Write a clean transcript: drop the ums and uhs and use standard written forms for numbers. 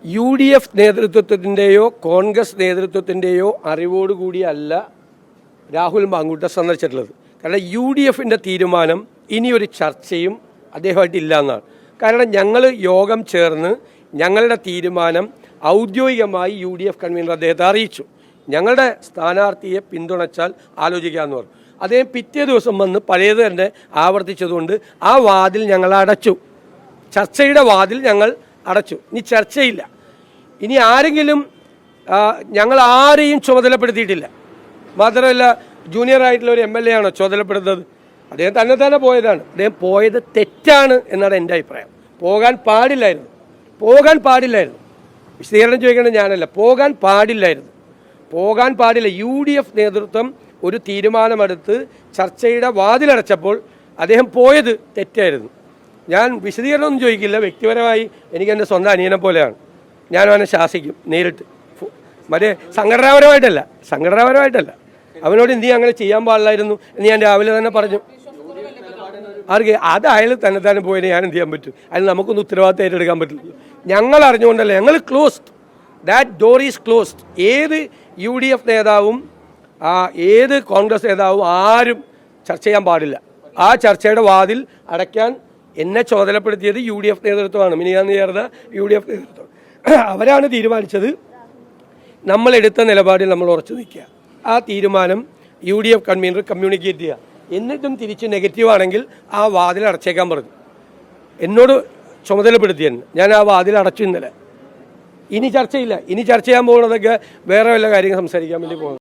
UDF നേതൃത്വത്തിൻ്റെയോ Congress നേതൃത്വത്തിൻ്റെയോ അറിവോടുകൂടിയല്ല Rahul Mankoottam സന്ദർശിച്ചിട്ടുള്ളത്. കാരണം UDFിൻ്റെ തീരുമാനം ഇനിയൊരു ചർച്ചയും അദ്ദേഹമായിട്ടില്ല എന്നാണ്. കാരണം ഞങ്ങൾ യോഗം ചേർന്ന് ഞങ്ങളുടെ തീരുമാനം ഔദ്യോഗികമായി UDF കൺവീനർ അദ്ദേഹത്തെ അറിയിച്ചു. ഞങ്ങളുടെ സ്ഥാനാർത്ഥിയെ പിന്തുണച്ചാൽ ആലോചിക്കാമെന്ന് പറഞ്ഞു. അദ്ദേഹം പിറ്റേ ദിവസം വന്ന് പഴയത് തന്നെ ആവർത്തിച്ചതുകൊണ്ട് ആ വാതിൽ ഞങ്ങൾ അടച്ചു. ചർച്ചയുടെ വാതിൽ ഞങ്ങൾ അടച്ചു. ഇനി ചർച്ചയില്ല. ഇനി ആരെങ്കിലും ഞങ്ങൾ ആരെയും ചുമതലപ്പെടുത്തിയിട്ടില്ല. മാത്രമല്ല ജൂനിയർ ആയിട്ടുള്ള ഒരു MLA ആണോ ചുമതലപ്പെടുന്നത്? അദ്ദേഹം തന്നെ പോയതാണ്. അദ്ദേഹം പോയത് തെറ്റാണ് എന്നാണ് എൻ്റെ അഭിപ്രായം. പോകാൻ പാടില്ലായിരുന്നു. വിശദീകരണം ചോദിക്കേണ്ടത് ഞാനല്ല. പോകാൻ പാടില്ല. UDF നേതൃത്വം ഒരു തീരുമാനമെടുത്ത് ചർച്ചയുടെ വാതിലടച്ചപ്പോൾ അദ്ദേഹം പോയത് തെറ്റായിരുന്നു. ഞാൻ വിശദീകരണമൊന്നും ചോദിക്കില്ല. വ്യക്തിപരമായി എനിക്ക് എൻ്റെ സ്വന്തം അനിയനെ പോലെയാണ്. ഞാൻ അവനെ ശാസിക്കും നേരിട്ട്. മറ്റേ സംഘടനാപരമായിട്ടല്ല. അവനോട് നീ അങ്ങനെ ചെയ്യാൻ പാടില്ലായിരുന്നു എന്ന് ഞാൻ രാവിലെ തന്നെ പറഞ്ഞു. ആർക്ക് അത് അയാൾ തന്നെ പോയതിന് ഞാൻ എന്ത് ചെയ്യാൻ പറ്റും? അതിന് നമുക്കൊന്നും ഉത്തരവാദിത്തം ഏറ്റെടുക്കാൻ പറ്റില്ല. ഞങ്ങൾ അറിഞ്ഞുകൊണ്ടല്ല, ഞങ്ങൾ closed. That door is closed. ഏത് UDF നേതാവും ഏത് കോൺഗ്രസ് നേതാവും ആരും ചർച്ച ചെയ്യാൻ പാടില്ല. ആ ചർച്ചയുടെ വാതിൽ അടയ്ക്കാൻ എന്നെ ചുമതലപ്പെടുത്തിയത് UDF നേതൃത്വമാണ്. മിനിയാന്ന് ചേർന്ന UDF നേതൃത്വം. അവരാണ് തീരുമാനിച്ചത്. നമ്മളെടുത്ത നിലപാടിൽ നമ്മൾ ഉറച്ചു നിൽക്കുക. ആ തീരുമാനം UDF കൺവീനർ കമ്മ്യൂണിക്കേറ്റ് ചെയ്യുക. എന്നിട്ടും തിരിച്ച് നെഗറ്റീവാണെങ്കിൽ ആ വാതിൽ അടച്ചേക്കാൻ പറഞ്ഞു. എന്നോട് ചുമതലപ്പെടുത്തിയെന്ന്. ഞാൻ ആ വാതിൽ അടച്ചു ഇന്നലെ. ഇനി ചർച്ചയില്ല. ഇനി ചർച്ച ചെയ്യാൻ പോകുന്നതൊക്കെ വേറെ വല്ല കാര്യങ്ങൾ സംസാരിക്കാൻ വേണ്ടി പോകുന്നത്.